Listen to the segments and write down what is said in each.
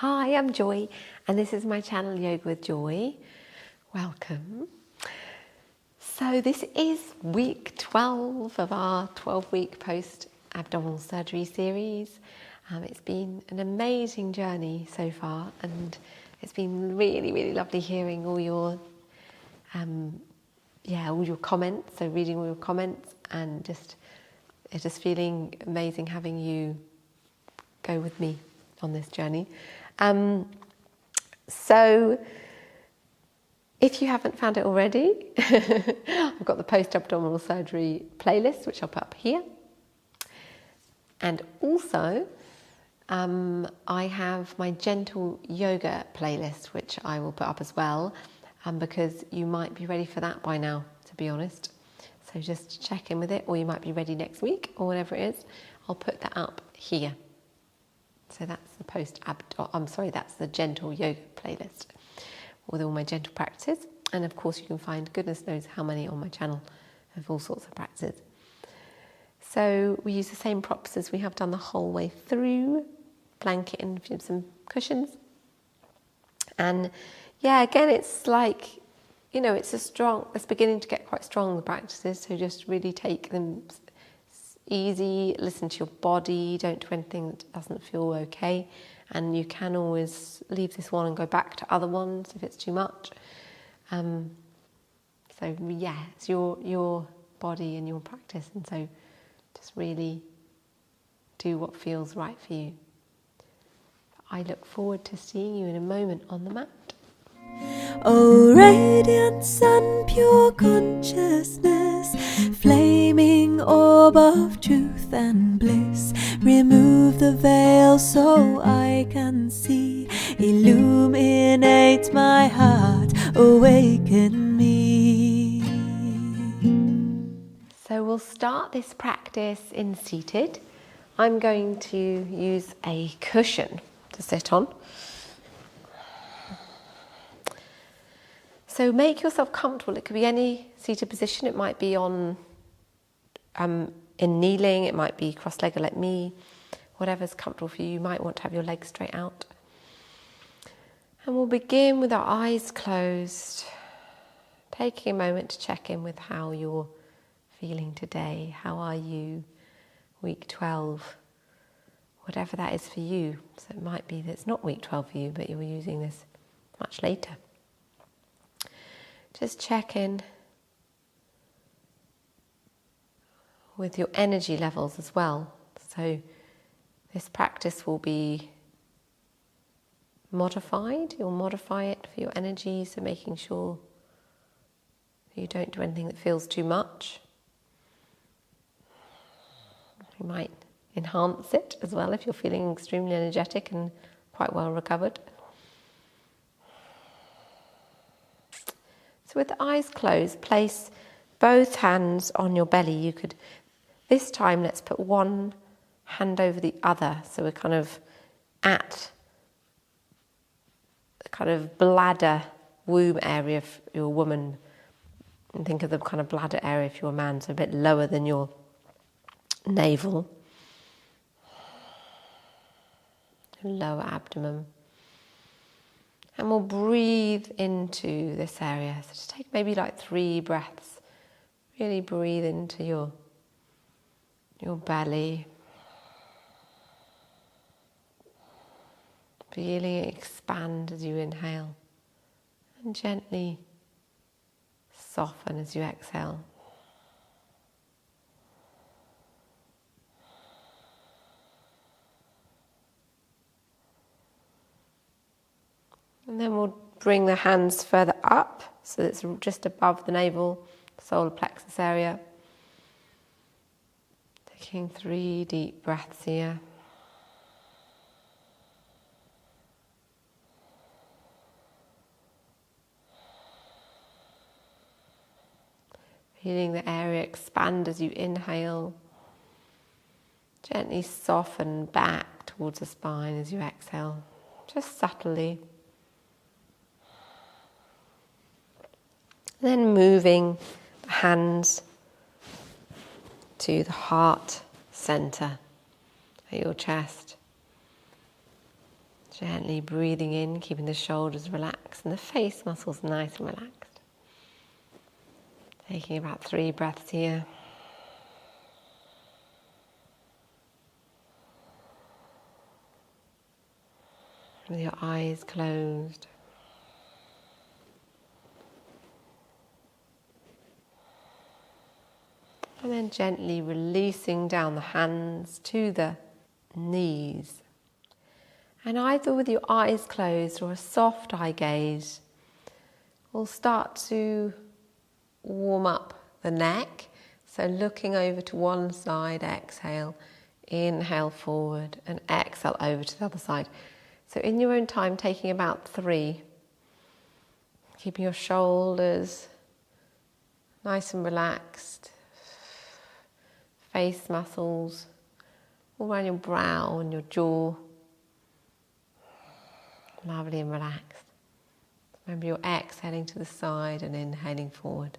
Hi, I'm Joy, and this is my channel Yoga with Joy. Welcome. So this is week 12 of our 12-week post-abdominal surgery series. It's been an amazing journey so far, and it's been really lovely hearing all your comments. So reading all your comments and just feeling amazing having you go with me on this journey. So if you haven't found it already, I've got the post-abdominal surgery playlist, which I'll put up here. And also, I have my gentle yoga playlist, which I will put up as well, because you might be ready for that by now, to be honest. So just check in with it, or you might be ready next week, or whatever it is. I'll put that up here. So that's the that's the gentle yoga playlist with all my gentle practices. And of course you can find goodness knows how many on my channel of all sorts of practices. So we use the same props as we have done the whole way through. Blanket and some cushions. And yeah, again, it's like, it's beginning to get quite strong, the practices. So just really take them easy, listen to your body, don't do anything that doesn't feel okay, and you can always leave this one and go back to other ones if it's too much. So yeah, it's your body and your practice, and so just really do what feels right for you. I look forward to seeing you in a moment on the mat. Oh, radiant sun, pure consciousness, flaming orb of truth and bliss, remove the veil so I can see, illuminate my heart, awaken me. So we'll start this practice in seated. I'm going to use a cushion to sit on. So make yourself comfortable. It could be any seated position. It might be on in kneeling. It might be cross-legged like me. Whatever's comfortable for you. You might want to have your legs straight out. And we'll begin with our eyes closed, taking a moment to check in with how you're feeling today. How are you? Week 12. Whatever that is for you. So it might be that it's not week 12 for you, but you're using this much later. Just check in with your energy levels as well. So this practice will be modified. You'll modify it for your energy, so making sure you don't do anything that feels too much. You might enhance it as well if you're feeling extremely energetic and quite well recovered. So with the eyes closed, place both hands on your belly. This time let's put one hand over the other. So we're kind of at the kind of bladder, womb area if you're a woman. And think of the kind of bladder area if you're a man, so a bit lower than your navel. Lower abdomen. And we'll breathe into this area. So just take maybe like 3 breaths. Really breathe into your belly. Feeling it expand as you inhale. And gently soften as you exhale. And then we'll bring the hands further up, so it's just above the navel, solar plexus area. Taking 3 deep breaths here. Feeling the area expand as you inhale. Gently soften back towards the spine as you exhale, just subtly. Then moving the hands to the heart center at your chest. Gently breathing in, keeping the shoulders relaxed and the face muscles nice and relaxed. Taking about 3 breaths here. With your eyes closed. And then gently releasing down the hands to the knees. And either with your eyes closed or a soft eye gaze, we'll start to warm up the neck. So looking over to one side, exhale, inhale forward and exhale over to the other side. So in your own time, taking about 3, keeping your shoulders nice and relaxed, face muscles all around your brow and your jaw, lovely and relaxed. Remember you're exhaling to the side and inhaling forward.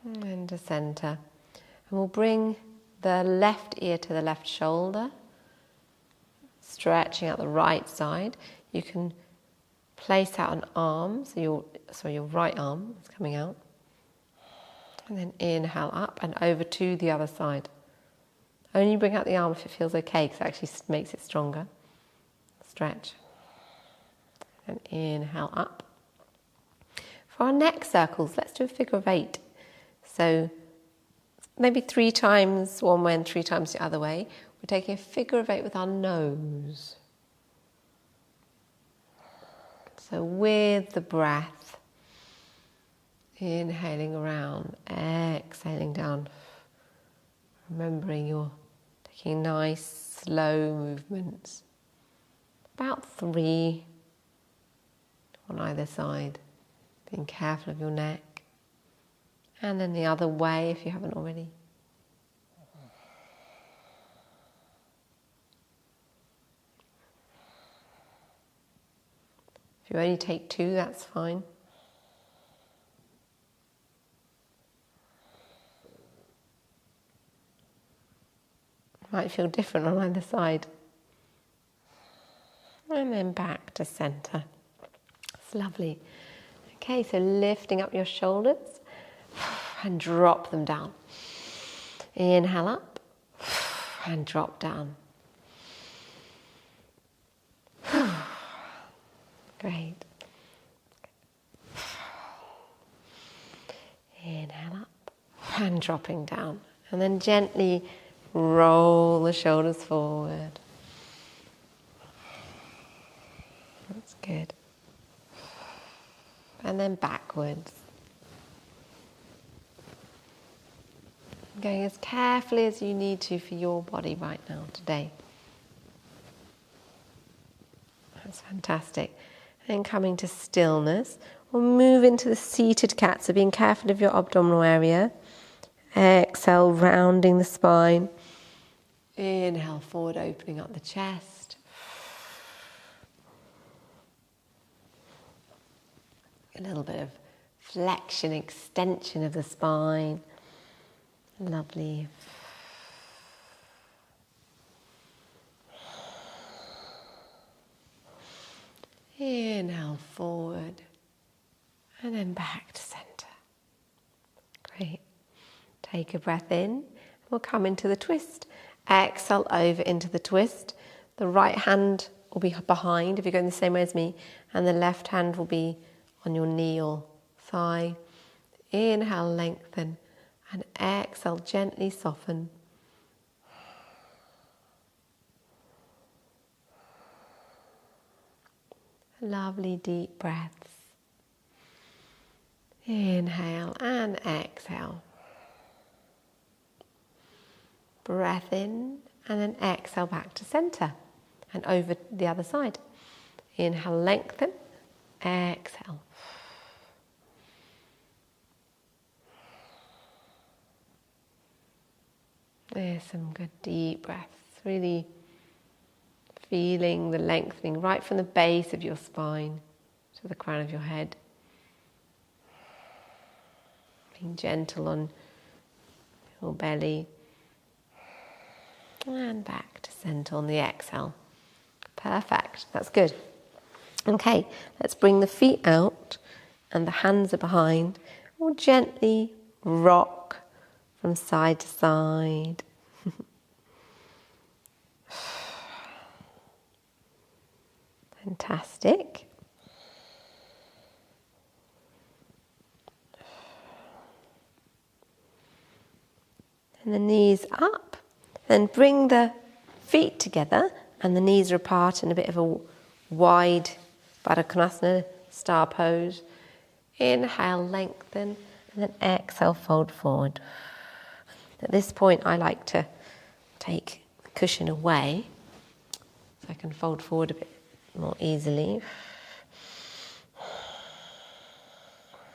And to center. And we'll bring the left ear to the left shoulder, stretching out the right side. You can place out an arm, so your right arm is coming out. And then inhale up and over to the other side. Only bring out the arm if it feels okay, because it actually makes it stronger. Stretch. And inhale up. For our neck circles, let's do a figure of 8. So maybe 3 times one way and 3 times the other way. We're taking a figure of 8 with our nose. So with the breath, inhaling around, exhaling down. Remembering you're taking nice, slow movements. About 3 on either side. Being careful of your neck. And then the other way if you haven't already. If you only take 2, that's fine. Might feel different on either side. And then back to center. It's lovely. Okay, so lifting up your shoulders and drop them down. Inhale up and drop down. Great. Inhale up and dropping down. And then gently roll the shoulders forward. That's good. And then backwards. Going as carefully as you need to for your body right now, today. That's fantastic. And coming to stillness, we'll move into the seated cat, so being careful of your abdominal area. Exhale, rounding the spine. Inhale forward, opening up the chest. A little bit of flexion, extension of the spine. Lovely. Inhale forward and then back to center. Great. Take a breath in. We'll come into the twist. Exhale over into the twist. The right hand will be behind if you're going the same way as me, and the left hand will be on your knee or thigh. Inhale, lengthen, and exhale, gently soften. Lovely deep breaths. Inhale and exhale. Breath in and then exhale back to center and over the other side. Inhale, lengthen, exhale. There's some good deep breaths, really feeling the lengthening right from the base of your spine to the crown of your head. Being gentle on your belly. And back to centre on the exhale. Perfect, that's good. Okay, let's bring the feet out and the hands are behind. We'll gently rock from side to side. Fantastic. And the knees up. Then bring the feet together and the knees are apart in a bit of a wide Baddha Konasana star pose. Inhale, lengthen, and then exhale, fold forward. At this point, I like to take the cushion away so I can fold forward a bit more easily.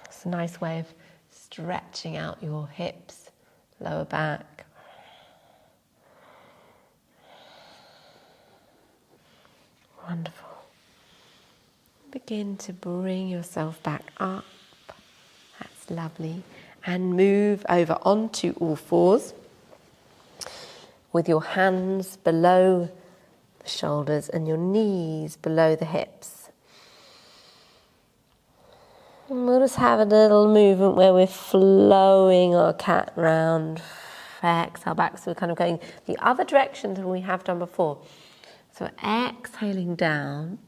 It's a nice way of stretching out your hips, lower back. Wonderful. Begin to bring yourself back up. That's lovely. And move over onto all fours with your hands below the shoulders and your knees below the hips. And we'll just have a little movement where we're flowing our cat round. Exhale back, so we're kind of going the other direction than we have done before. So exhaling down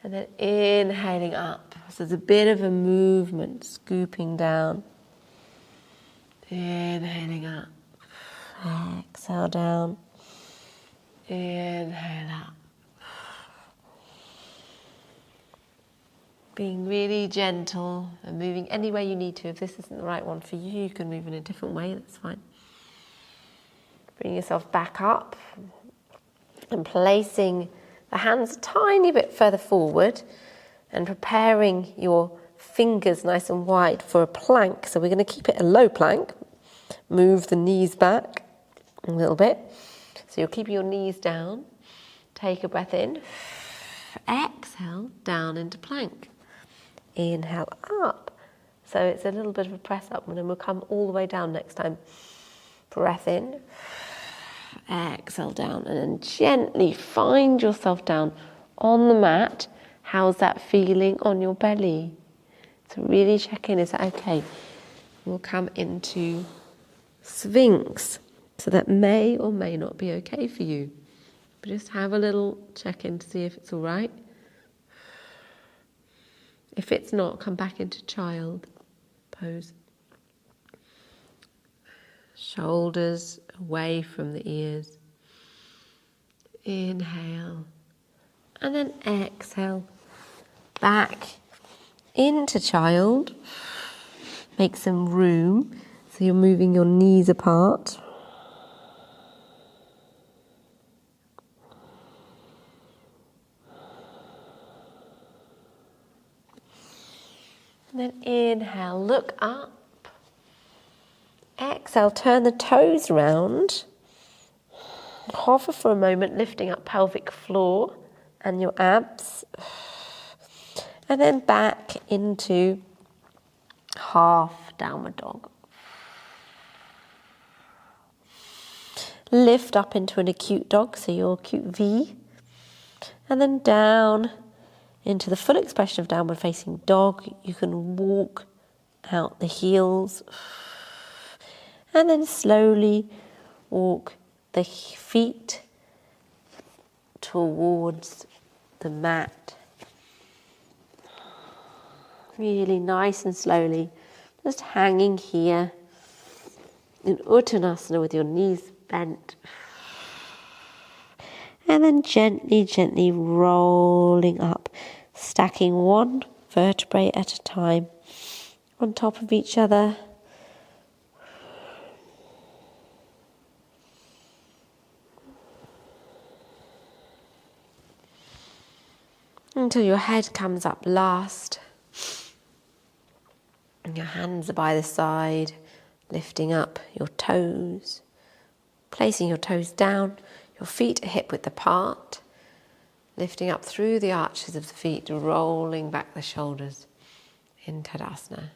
and then inhaling up. So there's a bit of a movement, scooping down. Inhaling up. Exhale down. Inhale up. Being really gentle and moving any way you need to. If this isn't the right one for you, you can move in a different way, that's fine. Bring yourself back up. And placing the hands a tiny bit further forward and preparing your fingers nice and wide for a plank. So we're going to keep it a low plank. Move the knees back a little bit. So you'll keep your knees down. Take a breath in. Exhale, down into plank. Inhale up. So it's a little bit of a press up and then we'll come all the way down next time. Breath in. Exhale down and then gently find yourself down on the mat. How's that feeling on your belly? So really check in, is that okay? We'll come into Sphinx. So that may or may not be okay for you. But just have a little check in to see if it's all right. If it's not, come back into child pose. Shoulders away from the ears. Inhale. And then exhale. Back into child. Make some room. So you're moving your knees apart. And then inhale, look up. Exhale, turn the toes round. Hover for a moment, lifting up pelvic floor and your abs. And then back into half downward dog. Lift up into an acute dog, so your acute V. And then down into the full expression of downward facing dog. You can walk out the heels. And then slowly walk the feet towards the mat. Really nice and slowly, just hanging here in Uttanasana with your knees bent. And then gently, gently rolling up, stacking one vertebrae at a time on top of each other. Until your head comes up last. And your hands are by the side, lifting up your toes, placing your toes down, your feet are hip width apart, lifting up through the arches of the feet, rolling back the shoulders in Tadasana.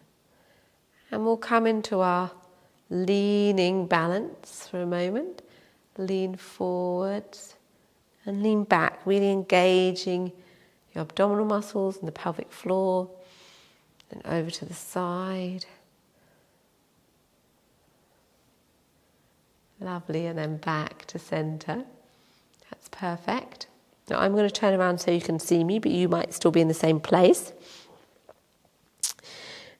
And we'll come into our leaning balance for a moment. lean forwards and lean back, really engaging your abdominal muscles and the pelvic floor. Then over to the side. Lovely, and then back to center. That's perfect. Now I'm going to turn around so you can see me, but you might still be in the same place.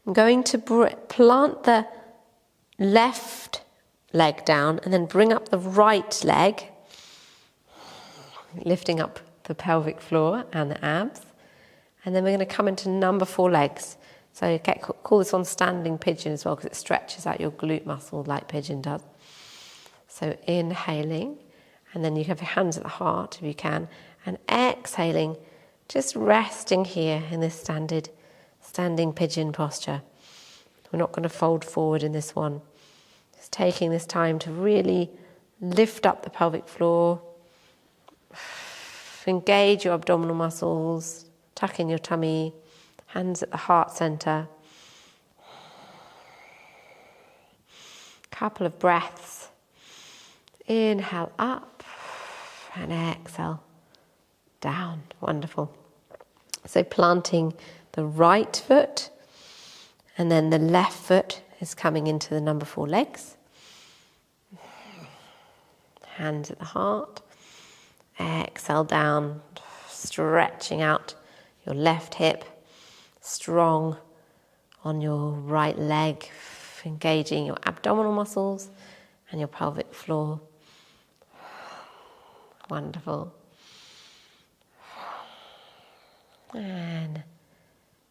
I'm going to plant the left leg down and then bring up the right leg, lifting up the pelvic floor and the abs. And then we're going to come into number 4 legs. So call this one standing pigeon as well, because it stretches out your glute muscle like pigeon does. So inhaling, and then you have your hands at the heart if you can, and exhaling, just resting here in this standing pigeon posture. We're not going to fold forward in this one. Just taking this time to really lift up the pelvic floor, engage your abdominal muscles, tuck in your tummy, hands at the heart center. Couple of breaths. Inhale up and exhale down. Wonderful. So planting the right foot, and then the left foot is coming into the number 4 legs. Hands at the heart. Exhale down, stretching out your left hip, strong on your right leg, engaging your abdominal muscles and your pelvic floor. Wonderful. And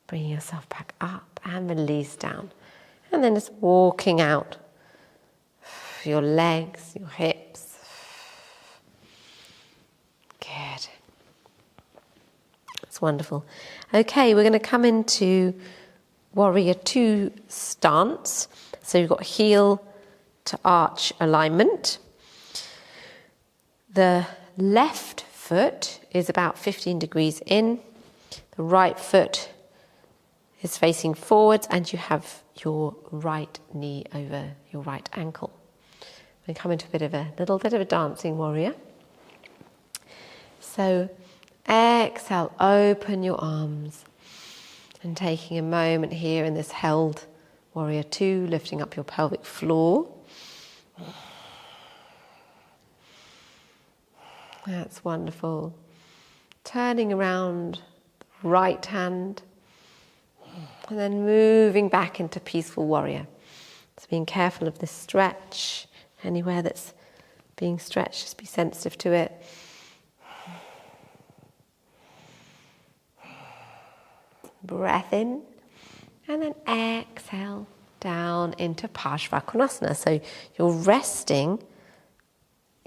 bring yourself back up and release down. And then just walking out your legs, your hips. Good. That's wonderful. Okay, we're going to come into Warrior 2 stance. So you've got heel to arch alignment. The left foot is about 15 degrees in. The right foot is facing forwards, and you have your right knee over your right ankle. We come into a little bit of a dancing warrior. So exhale, open your arms, and taking a moment here in this held Warrior 2, lifting up your pelvic floor. That's wonderful. Turning around, right hand, and then moving back into Peaceful Warrior. So being careful of this stretch. Anywhere that's being stretched, just be sensitive to it. Breath in, and then exhale down into Parsvakonasana. So you're resting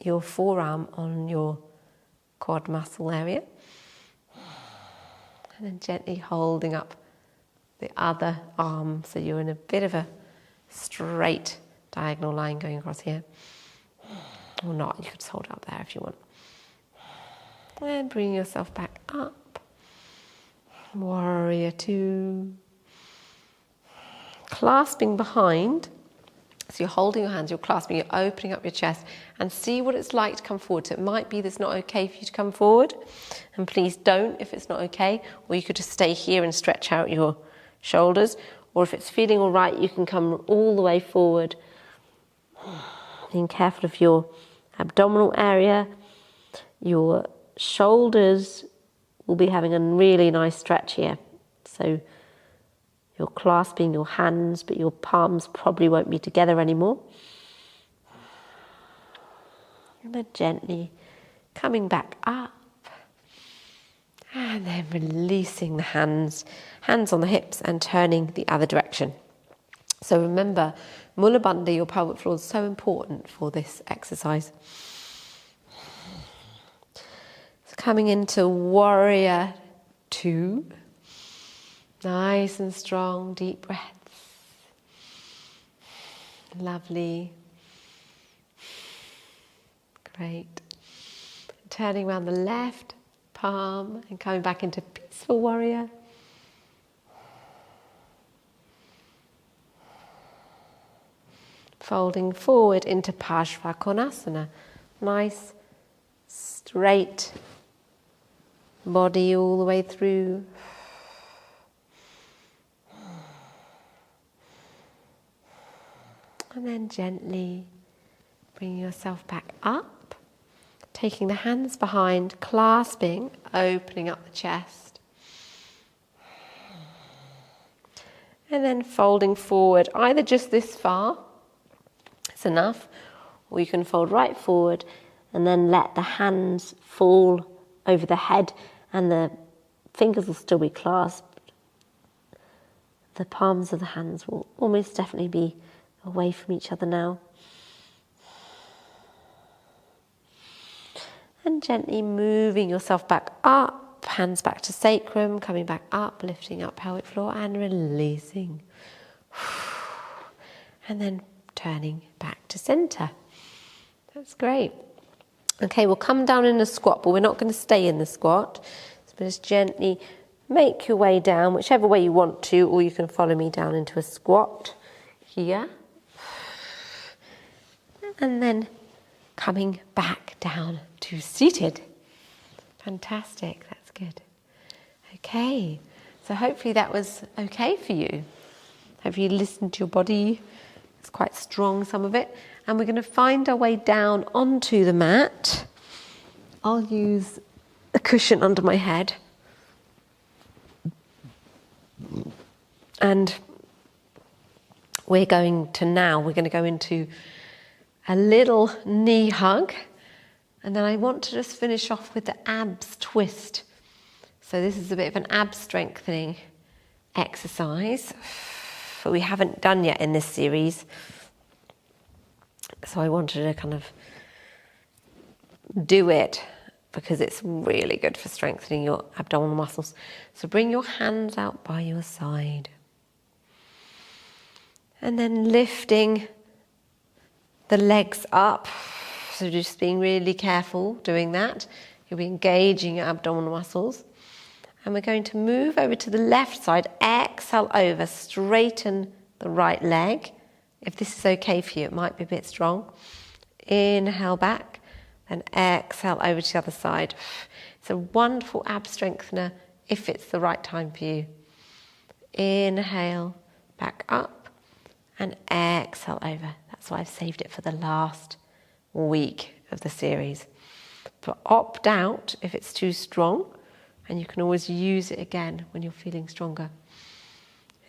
your forearm on your quad muscle area, and then gently holding up the other arm, so you're in a bit of a straight diagonal line going across here. Or not, you could just hold it up there if you want. And bring yourself back up. Warrior 2. Clasping behind. So you're holding your hands, you're clasping, you're opening up your chest, and see what it's like to come forward. So it might be that's not okay for you to come forward, and please don't if it's not okay, or you could just stay here and stretch out your shoulders, or if it's feeling all right, you can come all the way forward. Being careful of your abdominal area. Your shoulders will be having a really nice stretch here. So you're clasping your hands, but your palms probably won't be together anymore. And then gently coming back up. And then releasing the hands on the hips and turning the other direction. So remember, Mula Bandha, your pelvic floor, is so important for this exercise. So coming into Warrior 2. Nice and strong, deep breaths. Lovely. Great. Turning around the left palm and coming back into Peaceful Warrior. Folding forward into Parsvakonasana, Nice, straight body all the way through. And then gently bring yourself back up, taking the hands behind, clasping, opening up the chest. And then folding forward, either just this far, it's enough, or you can fold right forward and then let the hands fall over the head and the fingers will still be clasped. The palms of the hands will almost definitely be away from each other now. And gently moving yourself back up, hands back to sacrum, coming back up, lifting up pelvic floor and releasing. And then turning back to center. That's great. Okay, we'll come down in a squat, but we're not going to stay in the squat. So just gently make your way down, whichever way you want to, or you can follow me down into a squat here. And then coming back down to seated. Fantastic, that's good. Okay, so hopefully that was okay for you. Have you listened to your body? It's quite strong, some of it. And we're going to find our way down onto the mat. I'll use a cushion under my head. And we're going to go into a little knee hug. And then I want to just finish off with the abs twist. So this is a bit of an ab strengthening exercise that we haven't done yet in this series. So I wanted to kind of do it because it's really good for strengthening your abdominal muscles. So bring your hands out by your side. And then lifting the legs up. So just being really careful doing that. You'll be engaging your abdominal muscles. And we're going to move over to the left side. Exhale over, straighten the right leg. If this is okay for you, it might be a bit strong. Inhale back, then exhale over to the other side. It's a wonderful ab strengthener if it's the right time for you. Inhale back up and exhale over. That's why I've saved it for the last week of the series. But opt out if it's too strong, and you can always use it again when you're feeling stronger.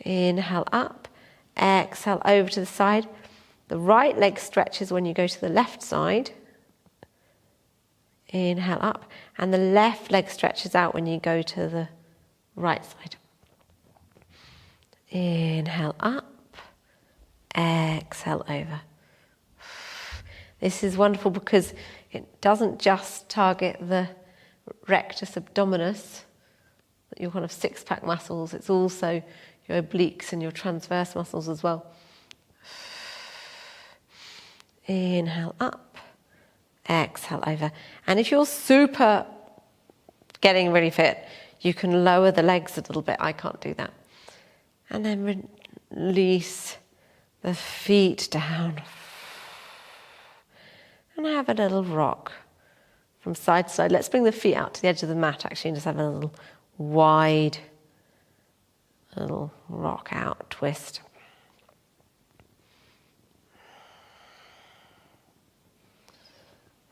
Inhale up, exhale over to the side. The right leg stretches when you go to the left side. Inhale up, and the left leg stretches out when you go to the right side. Inhale up, exhale over. This is wonderful because it doesn't just target the rectus abdominis, your kind of six-pack muscles, it's also your obliques and your transverse muscles as well. Inhale up, exhale over. And if you're super getting really fit, you can lower the legs a little bit. I can't do that. And then release the feet down. And have a little rock from side to side. Let's bring the feet out to the edge of the mat actually and just have a little wide, little rock out twist.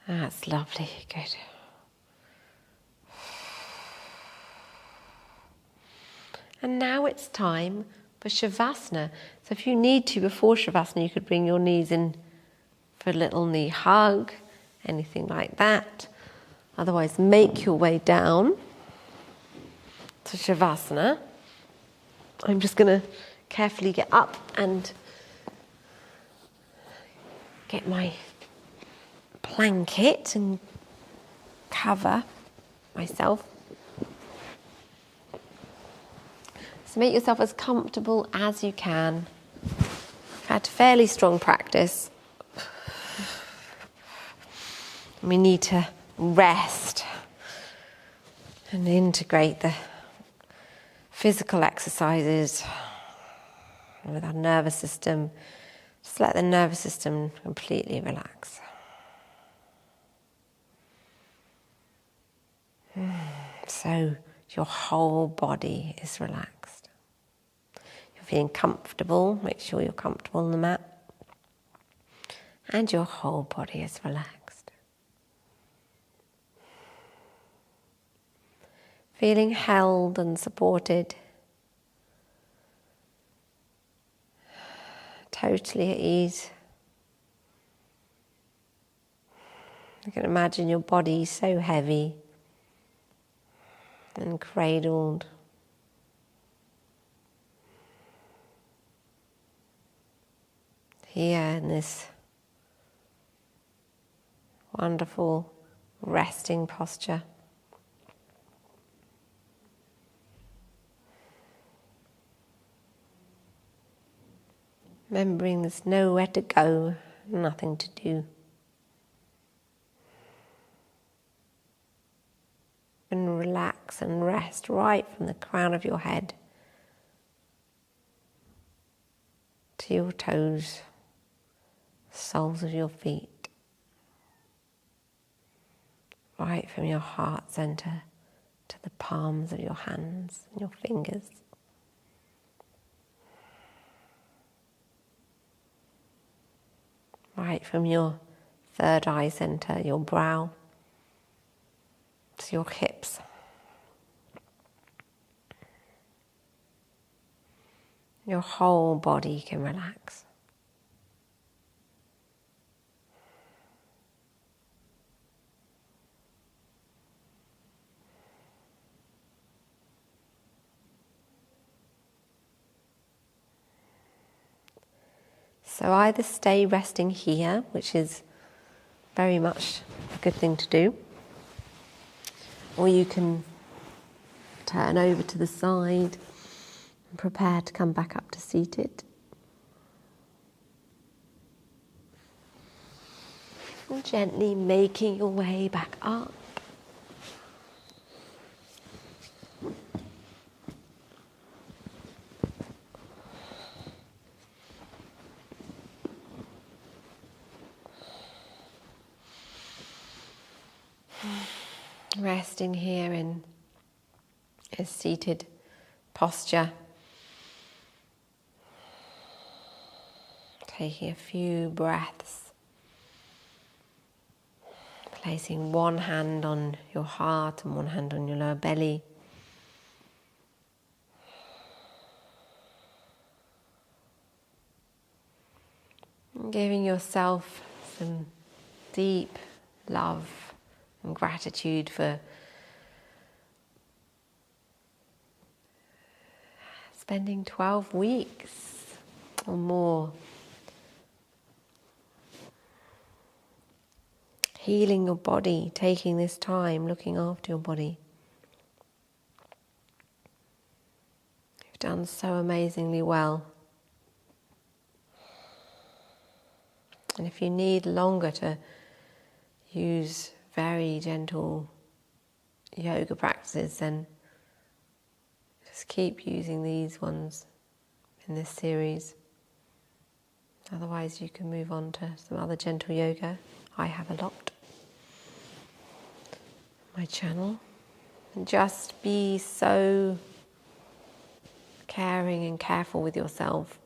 That's lovely, good. And now it's time for Savasana. So if you need to, before Savasana, you could bring your knees in for a little knee hug, anything like that. Otherwise, make your way down to Savasana. I'm just going to carefully get up and get my blanket and cover myself. So make yourself as comfortable as you can. I've had fairly strong practice. We need to rest and integrate the physical exercises with our nervous system. Just let the nervous system completely relax. So your whole body is relaxed. You're feeling comfortable, make sure you're comfortable on the mat. And your whole body is relaxed. Feeling held and supported. Totally at ease. You can imagine your body so heavy and cradled. Here in this wonderful resting posture. Remembering there's nowhere to go, nothing to do. And relax and rest right from the crown of your head to your toes, soles of your feet, right from your heart center to the palms of your hands and your fingers. Right from your third eye center, your brow, to your hips. Your whole body can relax. So either stay resting here, which is very much a good thing to do, or you can turn over to the side and prepare to come back up to seated. And gently making your way back up. Resting here in a seated posture. Taking a few breaths. Placing one hand on your heart and one hand on your lower belly. And giving yourself some deep love and gratitude for spending 12 weeks or more healing your body, taking this time, looking after your body. You've done so amazingly well. And if you need longer to use very gentle yoga practices, then just keep using these ones in this series. Otherwise you can move on to some other gentle yoga. I have a lot on my channel. And just be so caring and careful with yourself.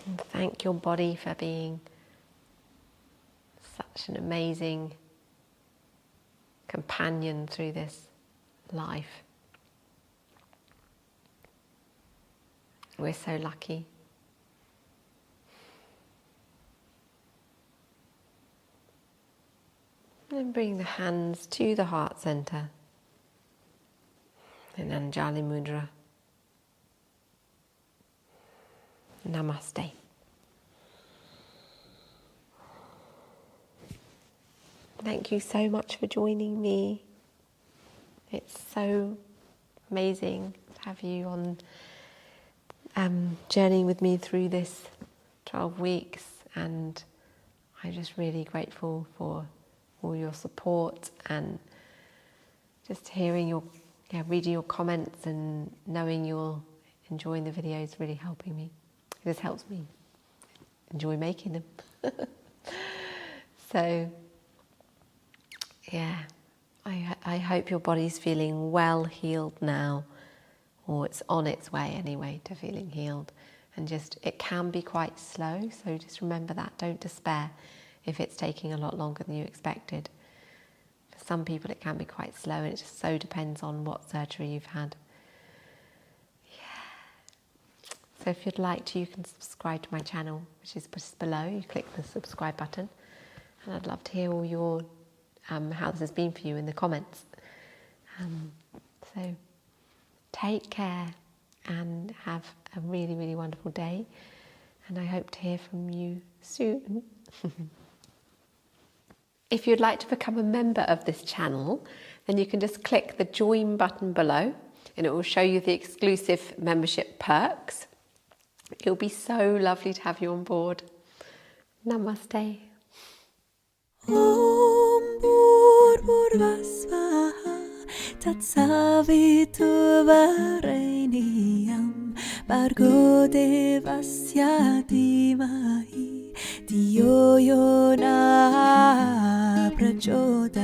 And thank your body for being such an amazing companion through this life. We're so lucky. And bring the hands to the heart center in Anjali Mudra. Namaste. Thank you so much for joining me. It's so amazing to have you on journeying with me through this 12 weeks, and I'm just really grateful for all your support and just hearing your, reading your comments and knowing you're enjoying the videos, really helping me. This helps me. enjoy making them. So, yeah, I hope your body's feeling well healed now, or it's on its way anyway to feeling healed. And just, it can be quite slow, so just remember that. Don't despair if it's taking a lot longer than you expected. For some people it can be quite slow, and it just so depends on what surgery you've had. Yeah. So if you'd like to, you can subscribe to my channel, which is just below. You click the subscribe button, and I'd love to hear all your how this has been for you in the comments. So take care and have a really, really wonderful day, and I hope to hear from you soon. If you'd like to become a member of this channel, then you can just click the join button below, and it will show you the exclusive membership perks. It'll be so lovely to have you on board. Namaste. Om Bhurvasvaha Tatsavitu Vareniyam Bhargo Devasya Dhimahi Dhiyo Yo Na Prachodayat.